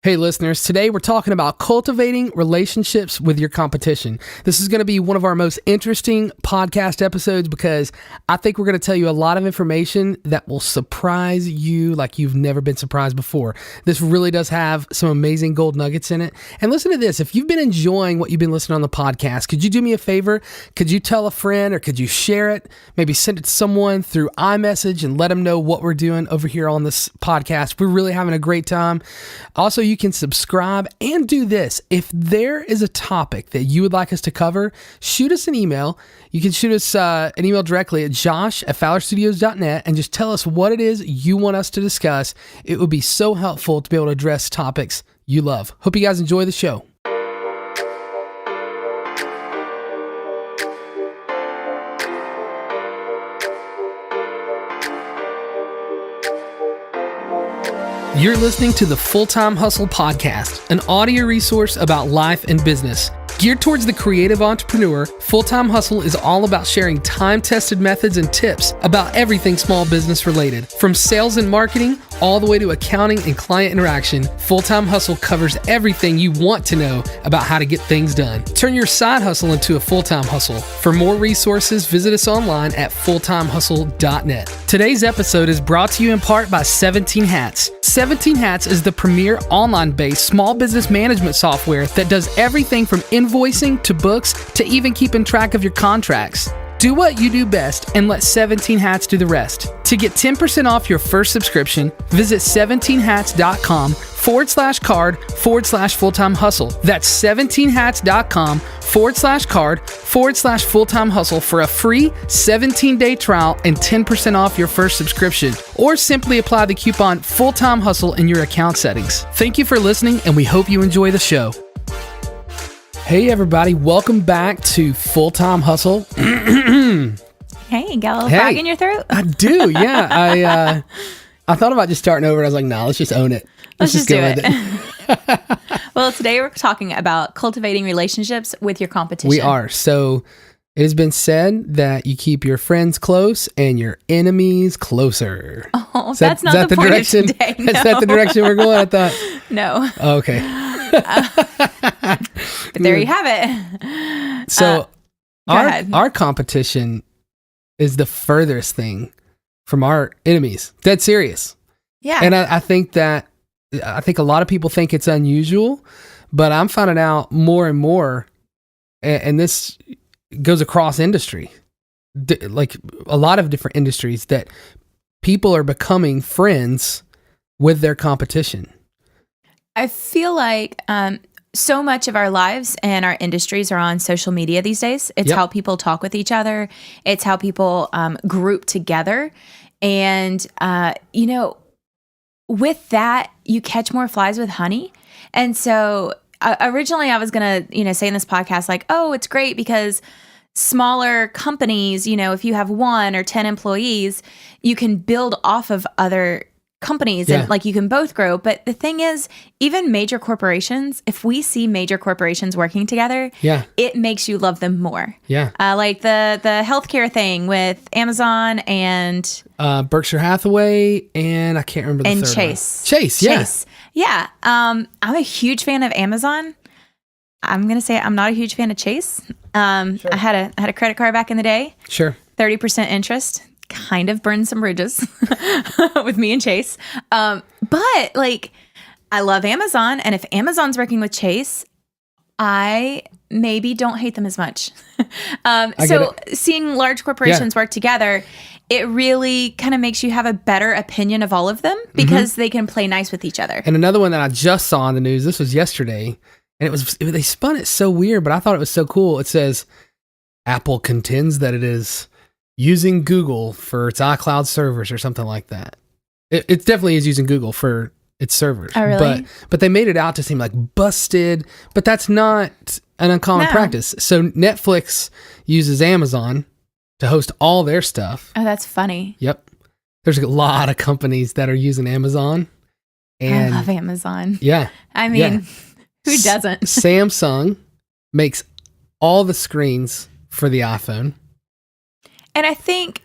Hey listeners, today we're talking about cultivating relationships with your competition. This is going to be one of our most interesting podcast episodes because I think we're going to tell you a lot of information that will surprise you like you've never been surprised before. This really does have some amazing gold nuggets in it. And listen to this, if you've been enjoying what you've been listening on the podcast, could you do me a favor? Could you tell a friend or could you share it? Maybe send it to someone through iMessage and let them know what we're doing over here on this podcast. We're really having a great time. Also, you can subscribe and do this. If there is a topic that you would like us to cover, shoot us an email. You can shoot us an email directly at josh@fowlerstudios.net and just tell us what it is you want us to discuss. It would be so helpful to be able to address topics you love. Hope you guys enjoy the show. You're listening to the Full-Time Hustle Podcast, an audio resource about life and business. Geared towards the creative entrepreneur, Full-Time Hustle is all about sharing time-tested methods and tips about everything small business related. From sales and marketing, all the way to accounting and client interaction, Full-Time Hustle covers everything you want to know about how to get things done. Turn your side hustle into a full-time hustle. For more resources, visit us online at fulltimehustle.net. Today's episode is brought to you in part by 17 Hats. 17 Hats is the premier online-based small business management software that does everything from invoicing to books to even keeping track of your contracts. Do what you do best and let 17 Hats do the rest. To get 10% off your first subscription, visit 17hats.com/card/full-time hustle. That's 17hats.com/card/full-time hustle for a free 17-day trial and 10% off your first subscription. Or simply apply the coupon Full-Time Hustle in your account settings. Thank you for listening, and we hope you enjoy the show. Hey everybody, welcome back to Full-Time Hustle. Hey, you got a little frog in your throat? I do, yeah. I thought about just starting over. I was like, nah, let's just own it. Let's just go with it. Well, today we're talking about cultivating relationships with your competition. We are. So it has been said that you keep your friends close and your enemies closer. Oh, that's not the point direction? Of today. No. Is that the direction we're going? I thought. No. Okay. But there you have it. So our competition is the furthest thing from our enemies. Dead serious. Yeah. And I think a lot of people think it's unusual, but I'm finding out more and more, and this goes across industry, like a lot of different industries, that people are becoming friends with their competition. I feel like so much of our lives and our industries are on social media these days. It's how people talk with each other. It's how people group together. And, with that, you catch more flies with honey. And so originally I was going to, say in this podcast, like, oh, it's great because smaller companies, if you have 1 or 10 employees, you can build off of other companies and like you can both grow. But the thing is, even major corporations, if we see major corporations working together, it makes you love them more. Yeah. Like the healthcare thing with Amazon and Berkshire Hathaway, and I can't remember the third Chase. One. Chase. Yeah. I'm a huge fan of Amazon. I'm going to say I'm not a huge fan of Chase. Sure. I had a credit card back in the day. Sure. 30% interest. Kind of burned some bridges with me and Chase. But like, I love Amazon. And if Amazon's working with Chase, I maybe don't hate them as much. So seeing large corporations work together, it really kind of makes you have a better opinion of all of them because they can play nice with each other. And another one that I just saw on the news, this was yesterday, and they spun it so weird, but I thought it was so cool. It says, Apple contends that it is using Google for its iCloud servers or something like that. It definitely is using Google for its servers. Oh, really? But they made it out to seem like busted, but that's not an uncommon practice. So Netflix uses Amazon to host all their stuff. Oh, that's funny. Yep. There's a lot of companies that are using Amazon. And I love Amazon. Yeah. I mean, who doesn't? Samsung makes all the screens for the iPhone. And I think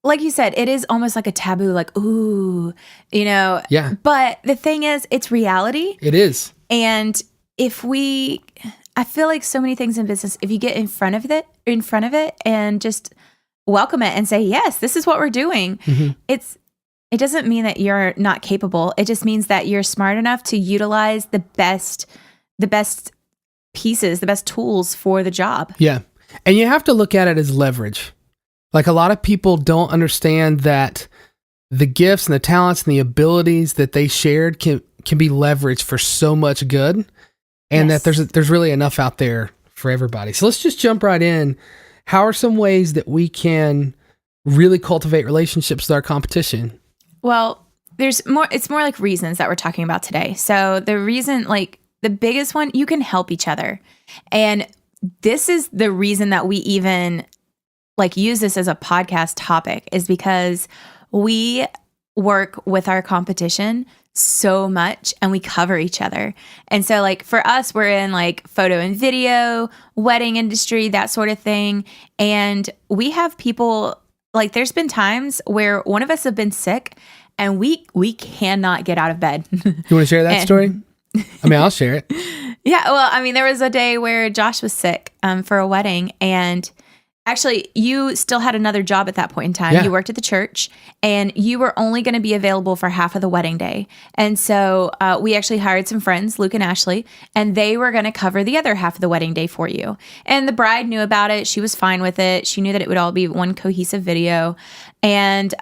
like you said, it is almost like a taboo, like, ooh, Yeah. But the thing is, it's reality. It is. And I feel like so many things in business, if you get in front of it and just welcome it and say, yes, this is what we're doing. It doesn't mean that you're not capable. It just means that you're smart enough to utilize the best pieces, the best tools for the job. Yeah. And you have to look at it as leverage. Like, a lot of people don't understand that the gifts and the talents and the abilities that they shared can be leveraged for so much good, and that there's really enough out there for everybody. So let's just jump right in. How are some ways that we can really cultivate relationships with our competition? Well, it's more like reasons that we're talking about today. So the reason, like the biggest one, you can help each other. And this is the reason that we even like use this as a podcast topic, is because we work with our competition so much and we cover each other. And so like for us, we're in like photo and video, wedding industry, that sort of thing. And we have people, like there's been times where one of us have been sick and we cannot get out of bed. You want to share that story? I mean, I'll share it. Yeah. Well, I mean, there was a day where Josh was sick for a wedding, and actually, you still had another job at that point in time. Yeah. You worked at the church, and you were only going to be available for half of the wedding day. And so we actually hired some friends, Luke and Ashley, and they were going to cover the other half of the wedding day for you. And the bride knew about it. She was fine with it. She knew that it would all be one cohesive video. And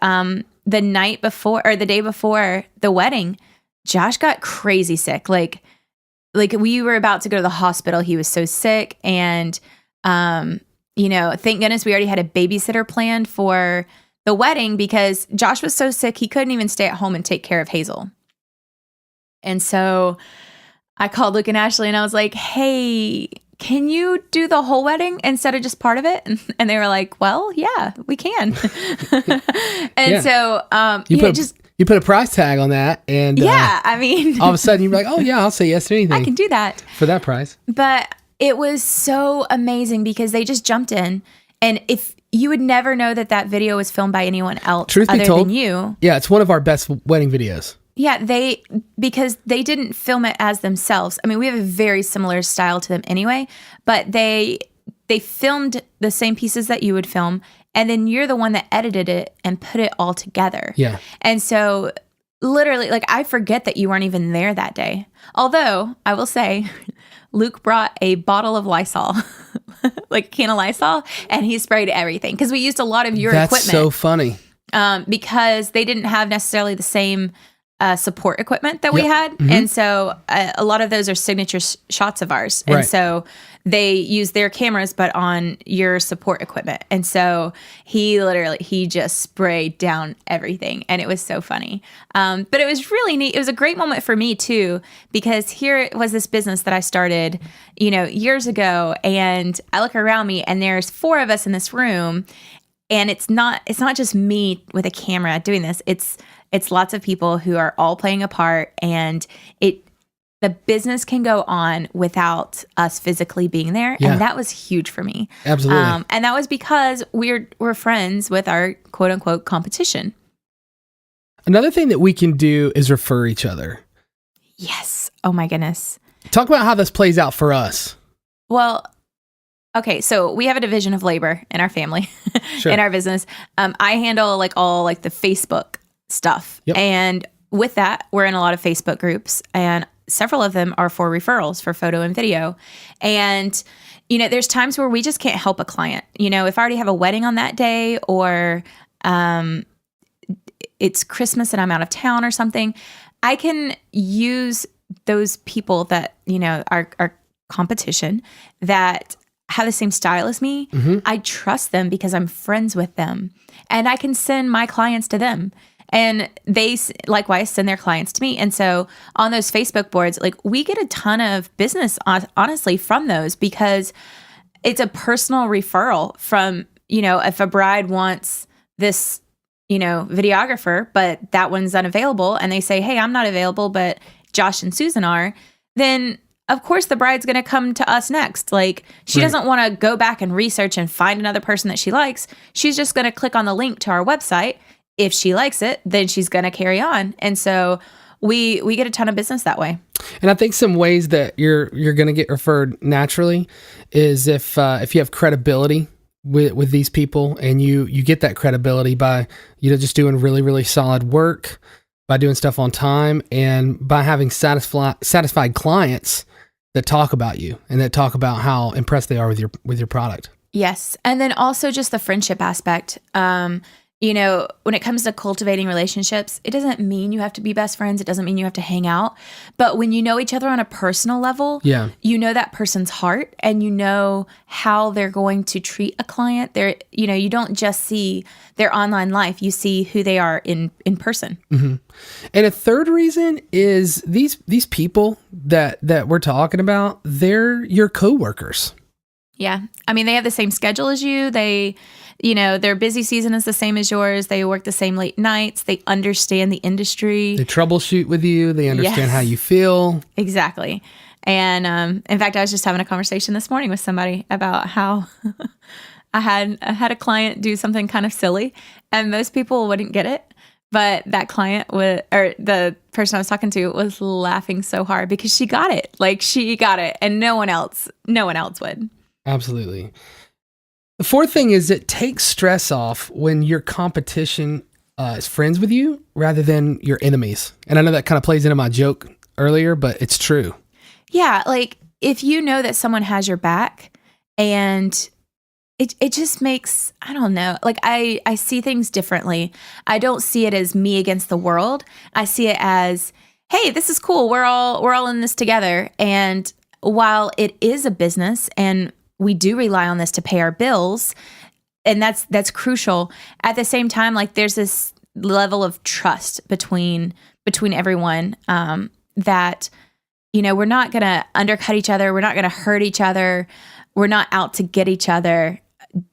the night before, or the day before the wedding, Josh got crazy sick. Like we were about to go to the hospital. He was so sick, and thank goodness we already had a babysitter planned for the wedding, because Josh was so sick he couldn't even stay at home and take care of Hazel. And so I called Luke and Ashley and I was like, hey, can you do the whole wedding instead of just part of it? And they were like, well, yeah, we can. So you put a price tag on that, and I mean, all of a sudden you're like, oh yeah, I'll say yes to anything. I can do that for that price. But it was so amazing because they just jumped in, and if you would never know that video was filmed by anyone else than you. Yeah, it's one of our best wedding videos. Yeah, because they didn't film it as themselves. I mean, we have a very similar style to them anyway, but they filmed the same pieces that you would film, and then you're the one that edited it and put it all together. Yeah. And so literally, like, I forget that you weren't even there that day. Although, I will say, Luke brought a bottle of Lysol, like a can of Lysol, and he sprayed everything because we used a lot of your equipment. That's so funny. Because they didn't have necessarily the same support equipment that we had. Mm-hmm. And so a lot of those are signature shots of ours. And so they use their cameras, but on your support equipment. And so he just sprayed down everything. And it was so funny. But it was really neat. It was a great moment for me too, because here was this business that I started, years ago. And I look around me and there's 4 of us in this room. And it's not just me with a camera doing this. It's lots of people who are all playing a part, and the business can go on without us physically being there. Yeah. And that was huge for me. Absolutely. And that was because we're friends with our quote unquote competition. Another thing that we can do is refer each other. Yes. Oh my goodness. Talk about how this plays out for us. Well, okay, so we have a division of labor in our family, in our business. I handle all the Facebook stuff. Yep. And with that, we're in a lot of Facebook groups, and several of them are for referrals for photo and video. And, there's times where we just can't help a client. If I already have a wedding on that day, or it's Christmas and I'm out of town or something, I can use those people that, are competition that have the same style as me. Mm-hmm. I trust them because I'm friends with them, and I can send my clients to them, and they likewise send their clients to me. And so on those Facebook boards, we get a ton of business honestly from those, because it's a personal referral from, if a bride wants this, videographer, but that one's unavailable, and they say, hey, I'm not available, but Josh and Susan are, then of course the bride's going to come to us next. Like she doesn't want to go back and research and find another person that she likes. She's just going to click on the link to our website. If she likes it, then she's going to carry on. And so we get a ton of business that way. And I think some ways that you're going to get referred naturally is if you have credibility with these people, and you get that credibility by just doing really, really solid work, by doing stuff on time, and by having satisfied clients that talk about you and that talk about how impressed they are with your product. Yes. And then also just the friendship aspect. When it comes to cultivating relationships, it doesn't mean you have to be best friends. It doesn't mean you have to hang out. But when you know each other on a personal level, you know that person's heart, and you know how they're going to treat a client. You don't just see their online life. You see who they are in person. Mm-hmm. And a third reason is these people that we're talking about, they're your coworkers. Yeah. I mean, they have the same schedule as you. Their busy season is the same as yours. They work the same late nights. They understand the industry. They troubleshoot with you. They understand how you feel. Exactly. And in fact, I was just having a conversation this morning with somebody about how I had a client do something kind of silly, and most people wouldn't get it. But that client the person I was talking to was laughing so hard because she got it. Like she got it, and no one else would. Absolutely. The fourth thing is it takes stress off when your competition is friends with you rather than your enemies. And I know that kind of plays into my joke earlier, but it's true. Yeah, like if you know that someone has your back, and it just makes, I don't know, like I see things differently. I don't see it as me against the world. I see it as, hey, this is cool. We're all in this together. And while it is a business and we do rely on this to pay our bills, and that's crucial. At the same time, like there's this level of trust between everyone that we're not going to undercut each other. We're not going to hurt each other. We're not out to get each other.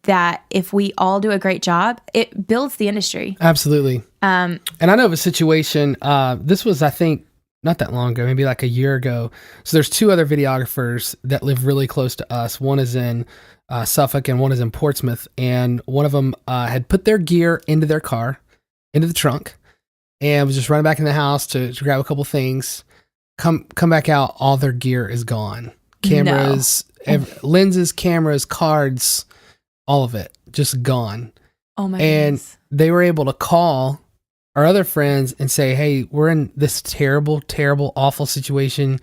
That if we all do a great job, it builds the industry. Absolutely. And I know of a situation. This was, I think, not that long ago, maybe like a year ago. So there's two other videographers that live really close to us. One is in Suffolk and one is in Portsmouth. And one of them had put their gear into their car, into the trunk, and was just running back in the house to grab a couple things. Come back out, all their gear is gone. Cameras, lenses, cameras, cards, all of it just gone. Oh my goodness. And they were able to call our other friends and say, hey, we're in this terrible, terrible, awful situation.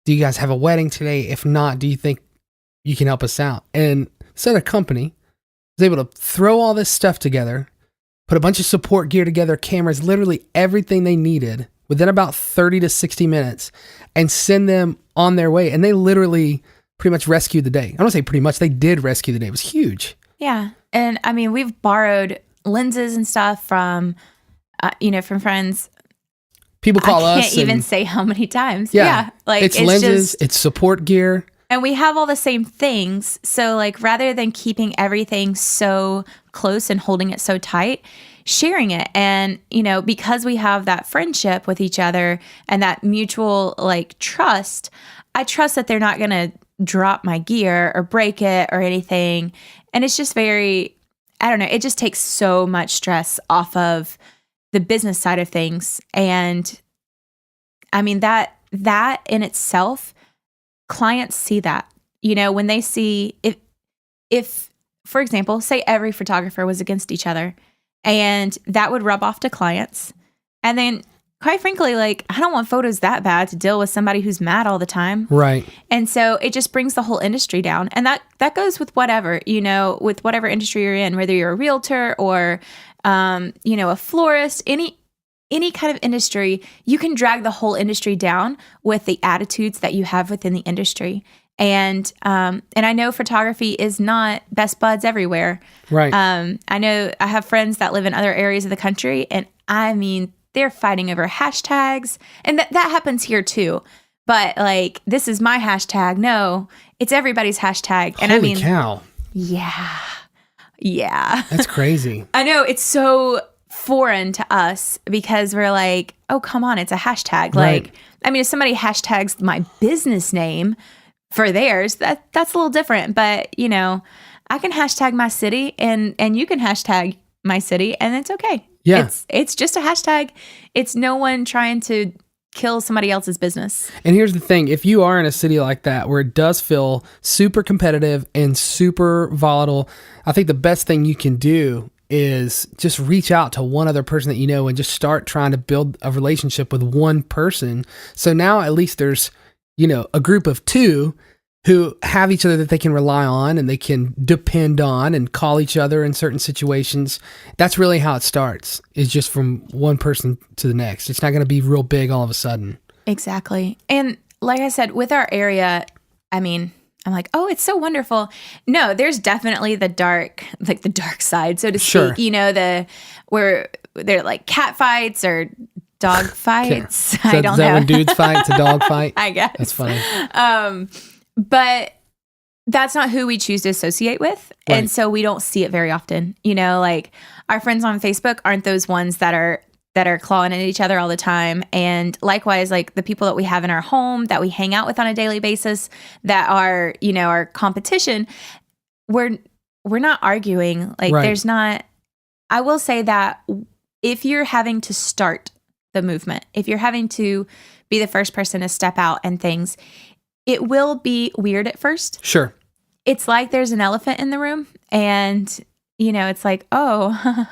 Do you guys have a wedding today? If not, do you think you can help us out? And this other company was able to throw all this stuff together, put a bunch of support gear together, cameras, literally everything they needed within about 30 to 60 minutes, and send them on their way. And they literally pretty much rescued the day. I don't say pretty much, they did rescue the day. It was huge. Yeah. And I mean, we've borrowed lenses and stuff from friends. People call us. I can't even say how many times. Yeah. Like it's lenses, it's support gear. And we have all the same things. So like rather than keeping everything so close and holding it so tight, sharing it. And, because we have that friendship with each other and that mutual like trust, I trust that they're not going to drop my gear or break it or anything. And it's just very, I don't know, it just takes so much stress off of the business side of things. And I mean, that in itself, clients see that, when they see if, for example, say every photographer was against each other, and that would rub off to clients. And then quite frankly, like, I don't want photos that bad to deal with somebody who's mad all the time. Right. And so it just brings the whole industry down. And that goes with whatever, with whatever industry you're in, whether you're a realtor or, a florist, any kind of industry, you can drag the whole industry down with the attitudes that you have within the industry. And I know photography is not best buds everywhere. Right. I know I have friends that live in other areas of the country, and I mean, they're fighting over hashtags, and that happens here too. But like, this is my hashtag. No, it's everybody's hashtag. And Holy cow. Yeah. Yeah. That's crazy. I know, it's so foreign to us because we're like, oh, come on, it's a hashtag. Right. Like, I mean, if somebody hashtags my business name for theirs, that's a little different. But, you know, I can hashtag my city and you can hashtag my city, and it's okay. Yeah. It's just a hashtag. It's no one trying to kill somebody else's business. And here's the thing. If you are in a city like that where it does feel super competitive and super volatile, I think the best thing you can do is just reach out to one other person that you know and just start trying to build a relationship with one person. So now at least there's, you know, a group of two who have each other that they can rely on and they can depend on and call each other in certain situations. That's really how it starts, is just from one person to the next. It's not going to be real big all of a sudden. Exactly. And like I said, with our area, I mean, I'm like, oh, it's so wonderful. No, there's definitely the dark side, so to speak. Sure. You know, where they're like cat fights or dog fights. Okay. I don't Is that know. when dudes fight? It's a dog fight? I guess. That's funny. But that's not who we choose to associate with. Right. And so we don't see it very often. You know, like our friends on Facebook aren't those ones that are clawing at each other all the time. And likewise, like the people that we have in our home that we hang out with on a daily basis that are, you know, our competition, we're not arguing. Like Right. there's not, I will say that if you're having to start the movement, if you're having to be the first person to step out and things, it will be weird at first. Sure. It's like there's an elephant in the room and, you know, it's like, oh,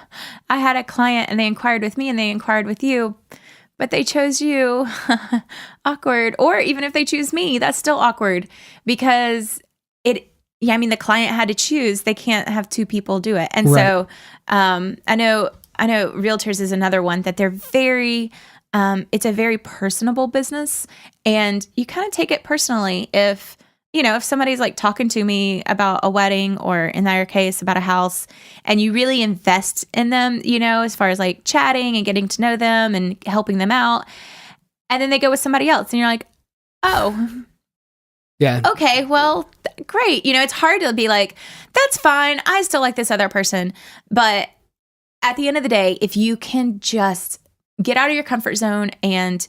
I had a client and they inquired with me and they inquired with you, but they chose you. Awkward. Or even if they choose me, that's still awkward because the client had to choose. They can't have two people do it. And Right. so I know realtors is another one that they're very it's a very personable business, and you kind of take it personally if somebody's like talking to me about a wedding or in our case about a house, and you really invest in them, you know, as far as like chatting and getting to know them and helping them out, and then they go with somebody else and you're like, oh, Yeah. okay, well, great. You know, it's hard to be like, that's fine. I still like this other person. But at the end of the day, if you can just get out of your comfort zone and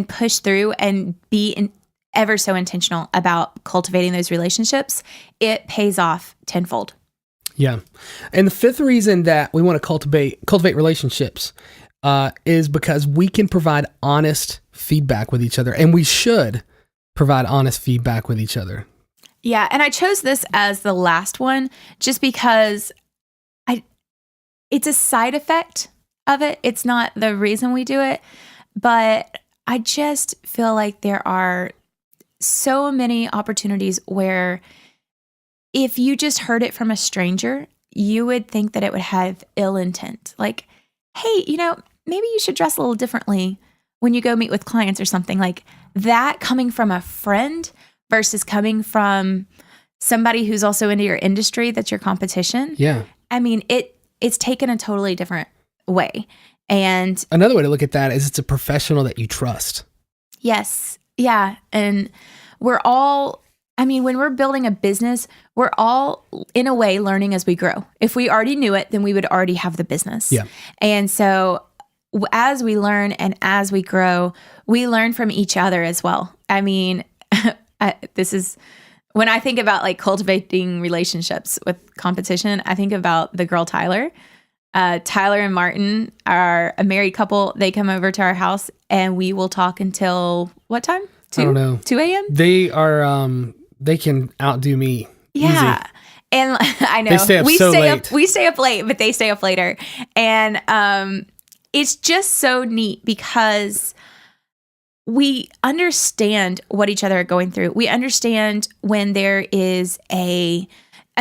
push through and be ever so intentional about cultivating those relationships, it pays off tenfold. Yeah. And the fifth reason that we want to cultivate relationships is because we can provide honest feedback with each other, and we should provide honest feedback with each other. Yeah. And I chose this as the last one just because it's a side effect of it. It's not the reason we do it, but I just feel like there are so many opportunities where if you just heard it from a stranger, you would think that it would have ill intent. Like, hey, you know, maybe you should dress a little differently when you go meet with clients or something like that, coming from a friend versus coming from somebody who's also into your industry that's your competition. Yeah. I mean, it's taken a totally different way. And another way to look at that is it's a professional that you trust. Yes. Yeah. And we're all, I mean, when we're building a business, we're all in a way learning as we grow. If we already knew it, then we would already have the business. Yeah. And so as we learn and as we grow, we learn from each other as well. I mean, this is when I think about like cultivating relationships with competition, I think about the girl Tyler. Tyler and Martin are a married couple. They come over to our house and we will talk until what time? 2? I don't know. 2 a.m.? They are, they can outdo me. Yeah. Easy. And I know They stay up late. We stay up late, but they stay up later. And it's just so neat because we understand what each other are going through. We understand when there is a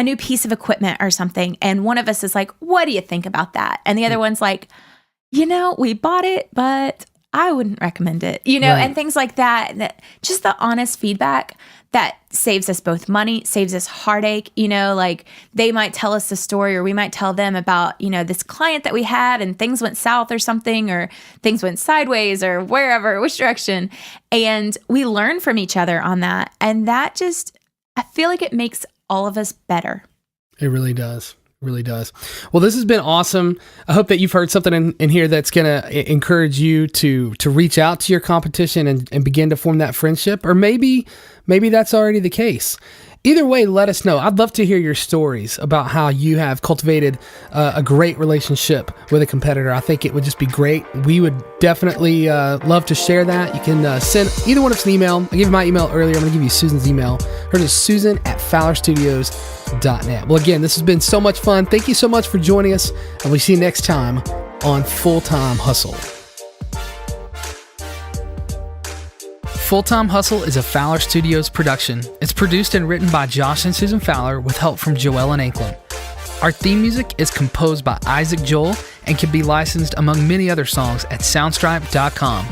new piece of equipment or something, and one of us is like, what do you think about that? And the other one's like, you know, we bought it, but I wouldn't recommend it, you know, Right. and things like that. Just the honest feedback that saves us both money, saves us heartache, you know, like they might tell us the story or we might tell them about, you know, this client that we had and things went south or something, or things went sideways or wherever, which direction. And we learn from each other on that. And that just, I feel like it makes all of us better. It really does. It Really does. Well, this has been awesome. I hope that you've heard something in here that's going to encourage you to reach out to your competition and begin to form that friendship, or maybe that's already the case. Either way, let us know. I'd love to hear your stories about how you have cultivated a great relationship with a competitor. I think it would just be great. We would definitely love to share that. You can send either one of us an email. I gave you my email earlier. I'm going to give you Susan's email. Hers is susan@fowlerstudios.net. Well, again, this has been so much fun. Thank you so much for joining us, and we'll see you next time on Full-Time Hustle. Full-Time Hustle is a Fowler Studios production. It's produced and written by Josh and Susan Fowler with help from Joelle and Anklin. Our theme music is composed by Isaac Joel and can be licensed among many other songs at soundstripe.com.